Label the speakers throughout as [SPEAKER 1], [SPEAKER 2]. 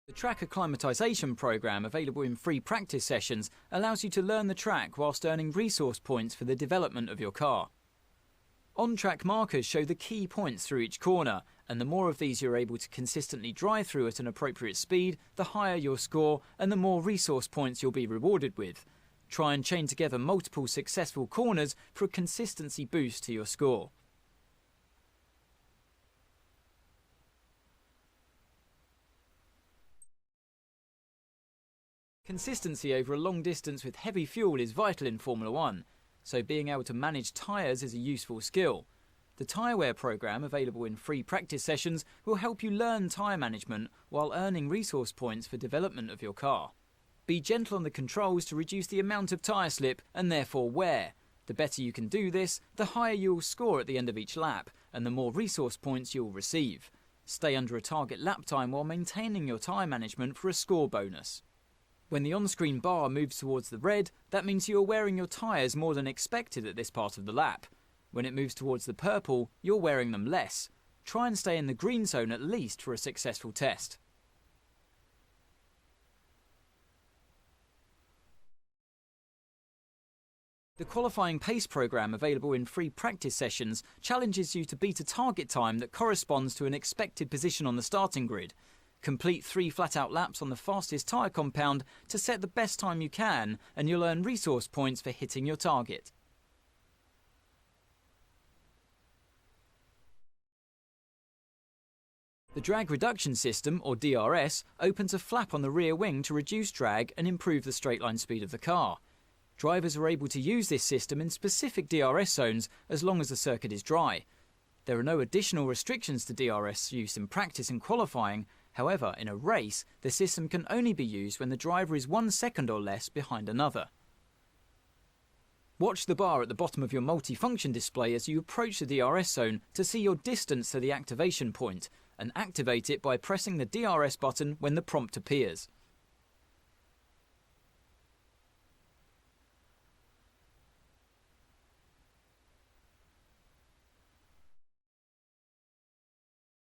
[SPEAKER 1] The track acclimatisation programme, available in free practice sessions, allows you to learn the track whilst earning resource points for the development of your car. On-track markers show the key points through each corner, and the more of these you're able to consistently drive through at an appropriate speed, the higher your score and the more resource points you'll be rewarded with. Try and chain together multiple successful corners for a consistency boost to your score. Consistency over a long distance with heavy fuel is vital in Formula 1, so being able to manage tyres is a useful skill. The tyre wear programme, available in free practice sessions, will help you learn tyre management while earning resource points for development of your car. Be gentle on the controls to reduce the amount of tyre slip and therefore wear. The better you can do this, the higher you'll score at the end of each lap, and the more resource points you'll receive. Stay under a target lap time while maintaining your tyre management for a score bonus. When the on-screen bar moves towards the red, that means you're wearing your tyres more than expected at this part of the lap. When it moves towards the purple, you're wearing them less. Try and stay in the green zone at least for a successful test. The qualifying pace programme, available in free practice sessions, challenges you to beat a target time that corresponds to an expected position on the starting grid. Complete 3 flat-out laps on the fastest tyre compound to set the best time you can, and you'll earn resource points for hitting your target. The drag reduction system, or DRS, opens a flap on the rear wing to reduce drag and improve the straight-line speed of the car. Drivers are able to use this system in specific DRS zones as long as the circuit is dry. There are no additional restrictions to DRS use in practice and qualifying. However, in a race, the system can only be used when the driver is 1 second or less behind another. Watch the bar at the bottom of your multifunction display as you approach the DRS zone to see your distance to the activation point, and activate it by pressing the DRS button when the prompt appears.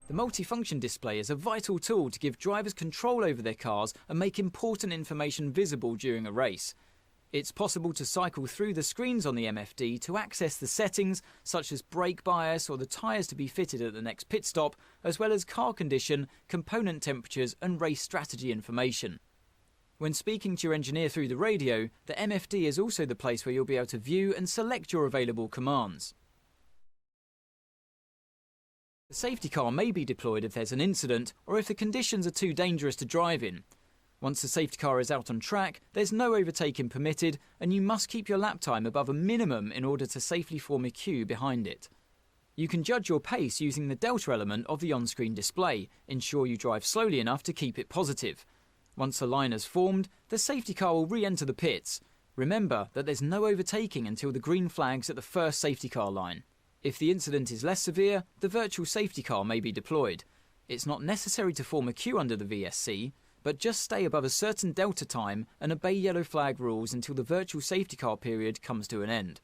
[SPEAKER 1] The multifunction display is a vital tool to give drivers control over their cars and make important information visible during a race. It's possible to cycle through the screens on the MFD to access the settings such as brake bias or the tyres to be fitted at the next pit stop, as well as car condition, component temperatures and race strategy information. When speaking to your engineer through the radio, the MFD is also the place where you'll be able to view and select your available commands. The safety car may be deployed if there's an incident or if the conditions are too dangerous to drive in. Once the safety car is out on track, there's no overtaking permitted, and you must keep your lap time above a minimum in order to safely form a queue behind it. You can judge your pace using the delta element of the on-screen display. Ensure you drive slowly enough to keep it positive. Once a line has formed, the safety car will re-enter the pits. Remember that there's no overtaking until the green flag's at the first safety car line. If the incident is less severe, the virtual safety car may be deployed. It's not necessary to form a queue under the VSC, but just stay above a certain delta time and obey yellow flag rules until the virtual safety car period comes to an end.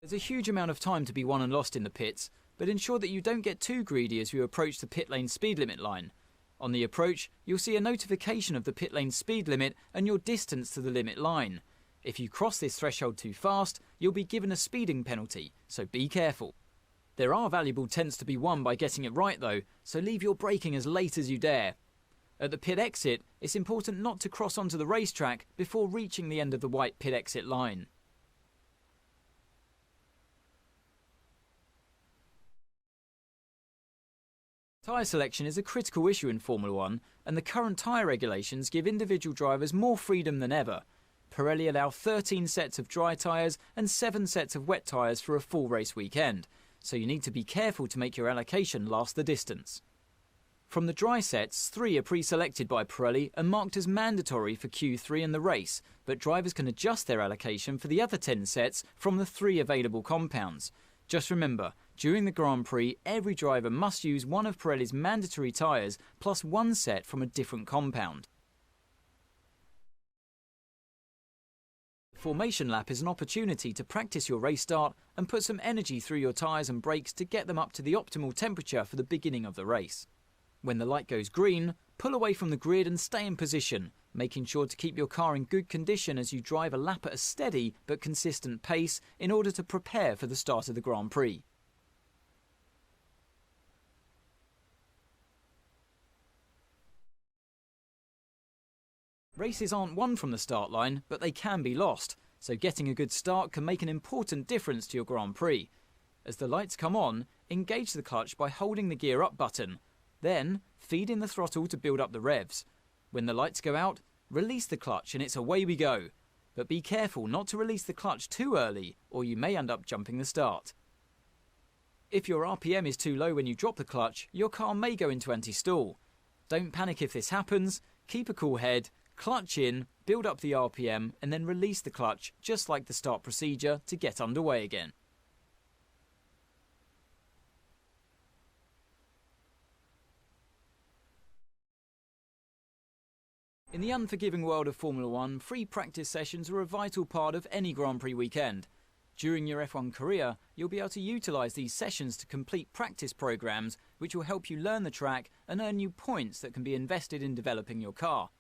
[SPEAKER 1] There's a huge amount of time to be won and lost in the pits, but ensure that you don't get too greedy as you approach the pit lane speed limit line. On the approach, you'll see a notification of the pit lane speed limit and your distance to the limit line. If you cross this threshold too fast, you'll be given a speeding penalty, so be careful. There are valuable tenths to be won by getting it right though, so leave your braking as late as you dare. At the pit exit, it's important not to cross onto the racetrack before reaching the end of the white pit exit line. Tyre selection is a critical issue in Formula 1, and the current tyre regulations give individual drivers more freedom than ever. Pirelli allow 13 sets of dry tyres and 7 sets of wet tyres for a full race weekend, so you need to be careful to make your allocation last the distance. From the dry sets, 3 are pre-selected by Pirelli and marked as mandatory for Q3 and the race, but drivers can adjust their allocation for the other 10 sets from the 3 available compounds. Just remember, during the Grand Prix, every driver must use one of Pirelli's mandatory tyres plus 1 set from a different compound. Formation lap is an opportunity to practice your race start and put some energy through your tyres and brakes to get them up to the optimal temperature for the beginning of the race. When the light goes green, pull away from the grid and stay in position, making sure to keep your car in good condition as you drive a lap at a steady but consistent pace in order to prepare for the start of the Grand Prix. Races aren't won from the start line, but they can be lost, so getting a good start can make an important difference to your Grand Prix. As the lights come on, engage the clutch by holding the gear up button. Then, feed in the throttle to build up the revs. When the lights go out, release the clutch and it's away we go. But be careful not to release the clutch too early, or you may end up jumping the start. If your RPM is too low when you drop the clutch, your car may go into anti-stall. Don't panic if this happens, keep a cool head, clutch in, build up the RPM and then release the clutch just like the start procedure to get underway again. In the unforgiving world of Formula 1, free practice sessions are a vital part of any Grand Prix weekend. During your F1 career, you'll be able to utilise these sessions to complete practice programmes which will help you learn the track and earn you points that can be invested in developing your car.